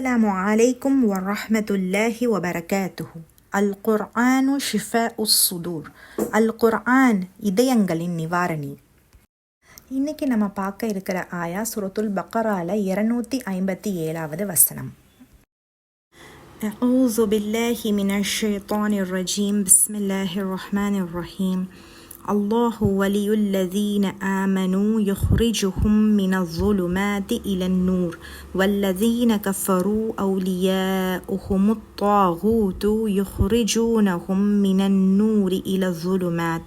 السلام عليكم ورحمة الله وبركاته. القرآن شفاء الصدور. القرآن இதயங்களின் நிவாரணி. இன்னைக்கு நம்ம பார்க்க இருக்கிற ஆயா சூரத்துல் பக்கரால 257வது வசனம். أعوذ بالله من الشيطان الرجيم. بسم الله الرحمن الرحيم. الله ولي الذين آمنوا يخرجهم من الظلمات إلى النور والذين كفروا أولياؤهم الطاغوت يخرجونهم من النور إلى الظلمات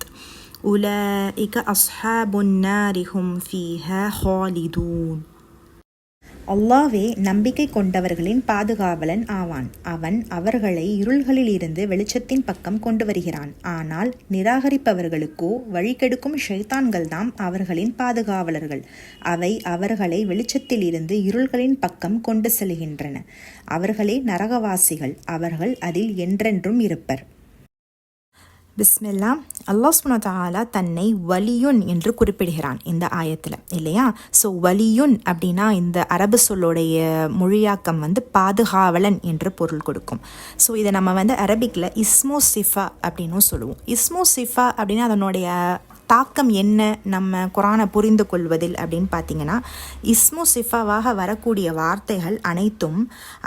أولئك أصحاب النار هم فيها خالدون. அல்லாஹ்வே நம்பிக்கை கொண்டவர்களின் பாதுகாவலன் ஆவான். அவன் அவர்களை இருள்களிலிருந்து வெளிச்சத்தின் பக்கம் கொண்டு வருகிறான். ஆனால் நிராகரிப்பவர்களுக்கோ வழிகெடுக்கும் ஷைத்தான்கள்தாம் அவர்களின் பாதுகாவலர்கள். அவை அவர்களை வெளிச்சத்திலிருந்து இருள்களின் பக்கம் கொண்டு செல்கின்றன. அவர்களே நரகவாசிகள். அவர்கள் அதில் என்றென்றும் இருப்பர். பிஸ்மில்லா. அல்லாஹ் சுப்ஹானஹு வ தஆலா தன்னை வலியுன் என்று குறிப்பிடுகிறான் இந்த ஆயத்தில், இல்லையா? ஸோ வலியுன் அப்படின்னா இந்த அரபு சொல்லுடைய மொழியாக்கம் பாதுகாவலன் என்று பொருள் கொடுக்கும். ஸோ இதை நம்ம அரபிக்கில் இஸ்மு சிஃபா அப்படின்னும் சொல்லுவோம். இஸ்மு சிஃபா அப்படின்னா அதனுடைய தாக்கம் என்ன நம்ம குரானை புரிந்து கொள்வதில் அப்படின்னு பார்த்தீங்கன்னா, இஸ்மு சிஃபாவாக வரக்கூடிய வார்த்தைகள் அனைத்தும்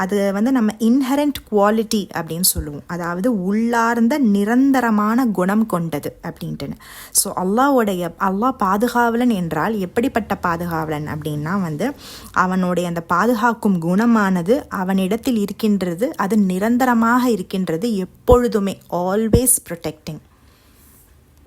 அது நம்ம இன்ஹரண்ட் குவாலிட்டி அப்படின்னு சொல்லுவோம். அதாவது உள்ளார்ந்த நிரந்தரமான குணம் கொண்டது அப்படின்ட்டுன்னு. ஸோ அல்லாஹ் பாதுகாவலன் என்றால் எப்படிப்பட்ட பாதுகாவலன் அப்படின்னா அவனுடைய அந்த பாதுகாக்கும் குணமானது அவனிடத்தில் இருக்கின்றது. அது நிரந்தரமாக இருக்கின்றது, எப்பொழுதுமே ஆல்வேஸ் ப்ரொடெக்டிங்.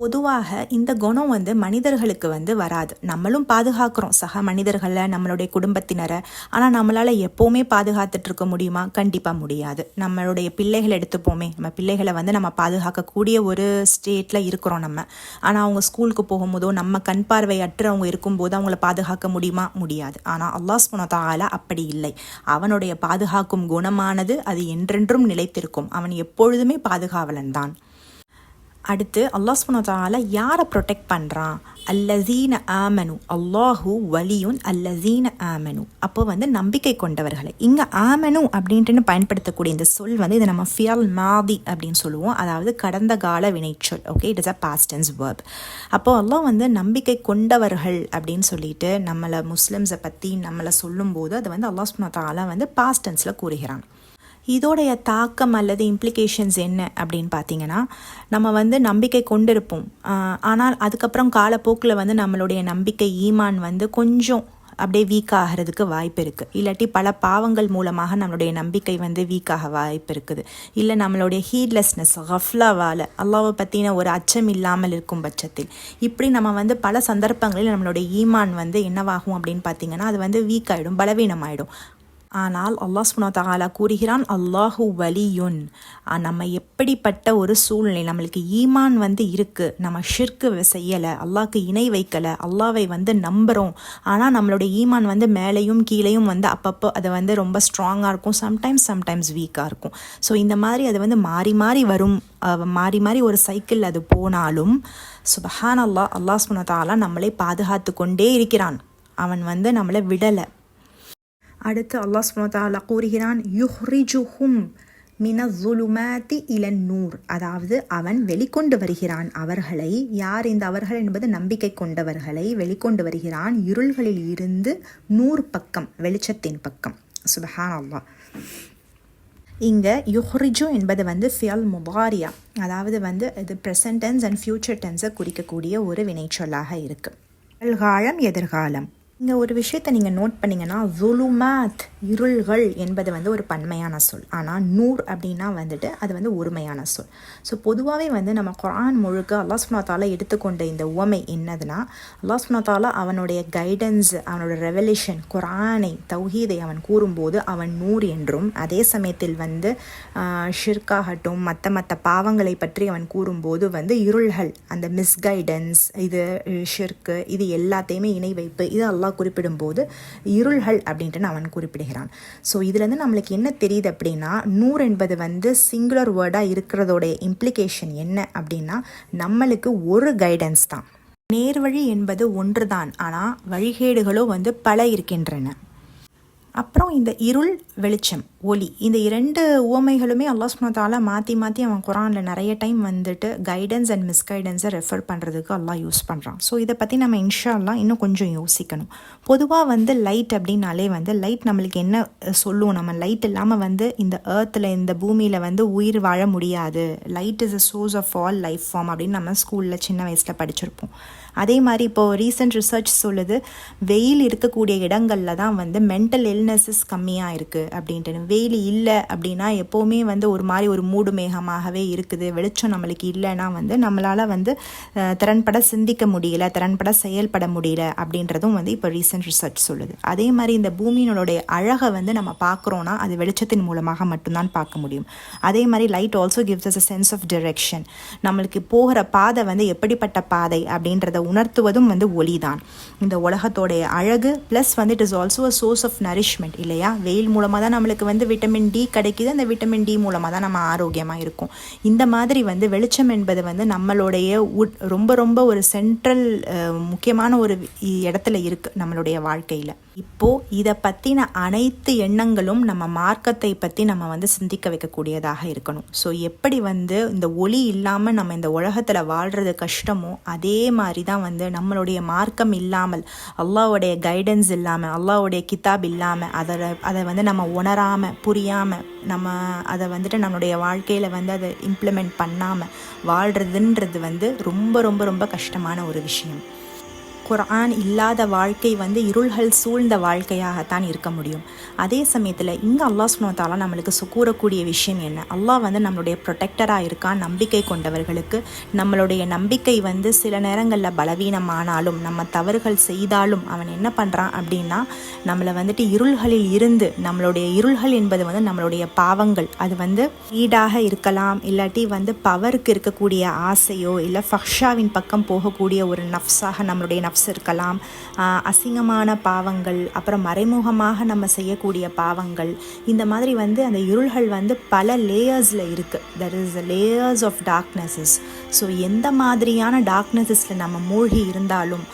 பொதுவாக இந்த குணம் மனிதர்களுக்கு வராது. நம்மளும் பாதுகாக்கிறோம் சக மனிதர்களை, நம்மளுடைய குடும்பத்தினரை. ஆனால் நம்மளால் எப்போவுமே பாதுகாத்துட்டு இருக்க முடியுமா? கண்டிப்பாக முடியாது. நம்மளுடைய பிள்ளைகளை எடுத்துப்போமே, நம்ம பிள்ளைகளை நம்ம பாதுகாக்கக்கூடிய ஒரு ஸ்டேட்டில் இருக்கிறோம் நம்ம. ஆனால் அவங்க ஸ்கூலுக்கு போகும்போதோ நம்ம கண் பார்வை அற்று அவங்க இருக்கும்போது அவங்கள பாதுகாக்க முடியுமா? முடியாது. ஆனால் அல்லாஹ் சுப்ஹானஹு வ தஆலா அப்படி இல்லை. அவனுடைய பாதுகாக்கும் குணமானது அது என்றென்றும் நிலைத்திருக்கும். அவன் எப்பொழுதுமே பாதுகாவலன் தான். அடுத்து அல்லாஹ் சுப்ஹானஹு வ தஆலா யாரை ப்ரொடெக்ட் பண்ணுறான்? அல்லஸீன ஆமனு. அல்லாஹு வலியுன் அல்லஸீன ஆமனு. அப்போ நம்பிக்கை கொண்டவர்களை. இங்கே ஆமனு அப்படின்ட்டு பயன்படுத்தக்கூடிய இந்த சொல் இதை நம்ம ஃபியல் மாதி அப்படின்னு சொல்லுவோம். அதாவது கடந்த கால வினைச்சொல். Okay, it is a past tense verb. அப்போ அல்லாஹ் நம்பிக்கை கொண்டவர்கள் அப்படின்னு சொல்லிட்டு நம்மளை முஸ்லிம்ஸை பற்றி நம்மளை சொல்லும்போது அது அல்லாஹ் சுப்ஹானஹு வ தஆலா பாஸ்ட் டென்ஸில் கூறுகிறான். இதோடைய தாக்கம் அல்லது இம்ப்ளிகேஷன்ஸ் என்ன அப்படின்னு பார்த்தீங்கன்னா, நம்ம நம்பிக்கை கொண்டிருப்போம். ஆனால் அதுக்கப்புறம் காலப்போக்கில் நம்மளுடைய நம்பிக்கை ஈமான் கொஞ்சம் அப்படியே வீக் ஆகிறதுக்கு வாய்ப்பு இருக்குது. இல்லாட்டி பல பாவங்கள் மூலமாக நம்மளுடைய நம்பிக்கை வீக்காக வாய்ப்பு இருக்குது. இல்லை நம்மளுடைய ஹீட்லெஸ்னஸ் கஃப்லாவால் அல்லாஹ்வை பற்றின ஒரு அச்சம் இல்லாமல் இருக்கும் பட்சத்தில் இப்படி நம்ம பல சந்தர்ப்பங்களில் நம்மளுடைய ஈமான் என்னவாகும் அப்படின்னு பார்த்தீங்கன்னா, அது வீக் ஆகிடும், பலவீனமாயிடும். ஆனால் அல்லாஹ் சுப்ஹானஹு வ தஆலா கூறுகிறான், அல்லாஹு வலியுன். நம்ம எப்படிப்பட்ட ஒரு சூழ்நிலை, நம்மளுக்கு ஈமான் இருக்குது, நம்ம ஷிர்க்கு செய்யலை, அல்லாஹ்க்கு இணை வைக்கலை, அல்லாஹ்வை நம்புகிறோம். ஆனால் நம்மளுடைய ஈமான் மேலேயும் கீழேயும் அப்பப்போ அது ரொம்ப ஸ்ட்ராங்காக இருக்கும், சம்டைம்ஸ் வீக்காக இருக்கும். ஸோ இந்த மாதிரி அது மாறி மாறி வரும். மாறி மாறி ஒரு சைக்கிள் அது போனாலும் சுப்ஹானல்லாஹ், அல்லாஹ் சுப்ஹானஹு வ தஆலா நம்மளை பாதுகாத்து கொண்டே இருக்கிறான். அவன் நம்மளை விடலை. அடுத்து அல்லாஹ் சுப்ஹானஹு வ தஆலா கூறுகிறான், யுஹ்ரிஜுஹும் மினஸ்ஸுலுமாத்தி இலன் நூர். அதாவது அவன் வெளிக்கொண்டு வருகிறான் அவர்களை. யார் இந்த அவர்கள் என்பது நம்பிக்கை கொண்டவர்களை வெளிக்கொண்டு வருகிறான் இருள்களில் இருந்து நூர் பக்கம், வெளிச்சத்தின் பக்கம். சுப்ஹானல்லாஹ். இங்கே யுஹ்ரிஜு என்பது ஃபியல் முதாரியா, அதாவது இது ப்ரெசன்ட் டென்ஸ் அண்ட் ஃபியூச்சர் டென்ஸை குறிக்கக்கூடிய ஒரு வினைச்சொல்லாக இருக்குது. நிகழ்காலம், எதிர்காலம். இங்கே ஒரு விஷயத்தை நீங்கள் நோட் பண்ணிங்கன்னா, ஸுலுமாத் இருள்கள் என்பது ஒரு பன்மையான சொல். ஆனால் நூர் அப்படின்னா அது ஒருமையான சொல். ஸோ பொதுவாகவே நம்ம குர்ஆன் முழுக்க அல்லாஹ் சுப்ஹானஹு வ தஆலா எடுத்துக்கொண்ட இந்த உவமை என்னதுன்னா, அல்லாஹ் சுப்ஹானஹு வ தஆலா அவனுடைய கைடன்ஸ், அவனோட ரெவலேஷன், குர்ஆனை, தௌஹீதை அவன் கூறும்போது அவன் நூர் என்றும், அதே சமயத்தில் ஷிர்காகட்டும் மற்ற பாவங்களை பற்றி அவன் கூறும்போது இருள்கள், அந்த மிஸ்கைடன்ஸ், இது ஷிர்க்கு, இது எல்லாத்தையுமே இணை வைப்பு, இது அல்லாஹ் குறிப்பிடும்போது இருள்கள் அப்படின்ட்டு அவன் குறிப்பிடுகிறான். ஸோ இதுலேருந்து நம்மளுக்கு என்ன தெரியுது அப்படின்னா, நூர் என்பது சிங்குலர் வேர்டாக இருக்கிறதோடைய இம்ப்ளிகேஷன் என்ன அப்படின்னா, நம்மளுக்கு ஒரு கைடன்ஸ் தான். நேர்வழி என்பது ஒன்று தான், ஆனால் வழிகேடுகளோ பல இருக்கின்றன. அப்புறம் இந்த இருள் வெளிச்சம் ஒளி, இந்த 2 உவமைகளுமே அல்லாஹ் சுப்ஹானஹு வ தஆலா மாற்றி மாற்றி அவன் குரானில் நிறைய டைம் வந்துட்டு கைடன்ஸ் அண்ட் மிஸ்கைடன்ஸை ரெஃபர் பண்ணுறதுக்கு அல்லாஹ் யூஸ் பண்ணுறான். ஸோ இதை பற்றி நம்ம இன்ஷா அல்லாஹ் இன்னும் கொஞ்சம் யோசிக்கணும். பொதுவாக வந்து லைட் அப்படின்னாலே வந்து லைட் நம்மளுக்கு என்ன சொல்லுவோம், நம்ம லைட் இல்லாமல் வந்து இந்த ஏர்த்தில் இந்த பூமியில் வந்து உயிர் வாழ முடியாது, light is a source of all life form அப்படின்னு நம்ம ஸ்கூலில் சின்ன வயசில் படிச்சிருப்போம். அதே மாதிரி இப்போது ரீசன்ட் ரிசர்ச் சொல்லுது வெயில் இருக்கக்கூடிய இடங்களில் தான் வந்து மென்டல் இல்னஸஸ் கம்மியாக இருக்குது அப்படின்ட்டு. வெயில் இல்லை அப்படின்னா எப்போவுமே வந்து ஒரு மாதிரி ஒரு மூடு மேகமாகவே இருக்குது, வெளிச்சம் நம்மளுக்கு இல்லைன்னா வந்து நம்மளால் வந்து திறன்பட சிந்திக்க முடியல, திறன்பட செயல்பட முடியல அப்படின்றதும் வந்து இப்போ ரீசன்ட் ரிசர்ச் சொல்லுது. அதே மாதிரி இந்த பூமியினுடைய அழகை வந்து நம்ம பார்க்குறோன்னா அது வெளிச்சத்தின் மூலமாக மட்டும்தான் பார்க்க முடியும். அதே மாதிரி light also gives us a sense of direction. நம்மளுக்கு போகிற பாதை வந்து எப்படிப்பட்ட பாதை அப்படின்றத உணர்த்துவதும் வந்து ஒளி தான். இந்த உலகத்தோடைய அழகு ப்ளஸ் வந்து it is also a source of nourishment இல்லையா. வெயில் மூலமாக தான் நம்மளுக்கு வந்து விட்டமின் டி கிடைக்குது, அந்த விட்டமின் டி மூலமாக தான் நம்ம ஆரோக்கியமாக இருக்கும். இந்த மாதிரி வந்து வெளிச்சம் என்பது வந்து நம்மளுடைய ரொம்ப ரொம்ப ஒரு சென்ட்ரல் முக்கியமான ஒரு இடத்துல இருக்குது நம்மளுடைய வாழ்க்கையில். இப்போது இதை பற்றின அனைத்து எண்ணங்களும் நம்ம மார்க்கத்தை பற்றி நம்ம வந்து சிந்திக்க வைக்கக்கூடியதாக இருக்கணும். ஸோ எப்படி வந்து இந்த ஒளி இல்லாமல் நம்ம இந்த உலகத்தில் வாழ்கிறது கஷ்டமோ அதே மாதிரி தான் வந்து நம்மளுடைய மார்க்கம் இல்லாமல், அல்லாஹ்வுடைய கைடன்ஸ் இல்லாமல், அல்லாஹ்வுடைய கிதாப் இல்லாமல், அதை வந்து நம்ம உணராமல் புரியாமல் நம்ம அதை வந்துட்டு நம்மளுடைய வாழ்க்கையில் வந்து அதை இம்ப்ளிமெண்ட் பண்ணாமல் வாழ்கிறதுன்றது வந்து ரொம்ப ரொம்ப ரொம்ப கஷ்டமான ஒரு விஷயம். குர்ஆன் இல்லாத வாழ்க்கை வந்து இருள்கள் சூழ்ந்த வாழ்க்கையாகத்தான் இருக்க முடியும். அதே சமயத்தில் இங்கே அல்லாஹ் சுப்ஹானஹு வ தஆலா நம்மளுக்கு கூறக்கூடிய விஷயம் என்ன, அல்லாஹ் வந்து நம்மளுடைய ப்ரொடெக்டராக இருக்கான். நம்பிக்கை கொண்டவர்களுக்கு நம்மளுடைய நம்பிக்கை வந்து சில நேரங்களில் பலவீனமானாலும் நம்ம தவறுகள் செய்தாலும் அவன் என்ன பண்ணுறான் அப்படின்னா நம்மளை வந்துட்டு இருள்களில் இருந்து, நம்மளுடைய இருள்கள் என்பது வந்து நம்மளுடைய பாவங்கள், அது வந்து ஈடாக இருக்கலாம், இல்லாட்டி வந்து பவருக்கு இருக்கக்கூடிய ஆசையோ இல்லை ஃபஹ்ஷாவின் பக்கம் போகக்கூடிய ஒரு நஃப்ஸாக நம்மளுடைய நஃப்ஸ் இருக்கலாம், அசிங்கமான பாவங்கள், அப்புறம் மறைமுகமாக நம்ம செய்யக்கூடிய பாவங்கள். இந்த மாதிரி வந்து அந்த இருள்கள் வந்து பல லேயர்ஸில் இருக்குது. There is a layers of darknesses. So எந்த மாதிரியான டார்க்னஸஸில் நம்ம மூழ்கி இருந்தாலும்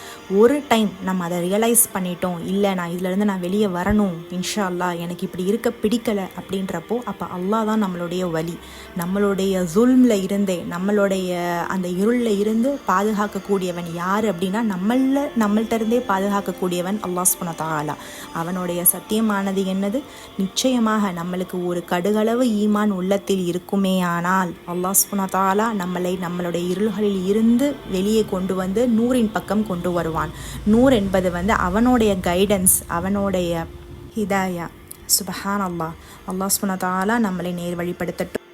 ஒரு டைம் நம்ம அதை ரியலைஸ் பண்ணிட்டோம், இல்லை நான் இதிலேருந்து நான் வெளியே வரணும், இன்ஷா அல்லாஹ் எனக்கு இப்படி இருக்க பிடிக்கலை அப்படின்றப்போ அப்போ அல்லாஹ் தான் நம்மளுடைய வழி. நம்மளுடைய ஜுல்மில் இருந்தே, நம்மளுடைய அந்த இருளில் இருந்து பாதுகாக்கக்கூடியவன் யார் அப்படின்னா நம்மள்கிட்ட இருந்தே பாதுகாக்கக்கூடியவன் அல்லாஹ் சுப்ஹானஹு வ தஆலா. அவனுடைய சத்தியமானது என்னது, நிச்சயமாக நம்மளுக்கு ஒரு கடுகளவு ஈமான் உள்ளத்தில் இருக்குமே ஆனால் அல்லாஹ் சுப்ஹானஹு வ தஆலா நம்மளுடைய இருள்களில் இருந்து வெளியே கொண்டு வந்து நூரின் பக்கம் கொண்டு வருவான். நூர் என்பது வந்து அவனுடைய கைடன்ஸ், அவனுடைய ஹிதாயா. சுப்ஹானல்லாஹ். அல்லாஹ் சுப்ஹானஹு வ தஆலா நம்மளை நேர் வழிப்படுத்தட்டும்.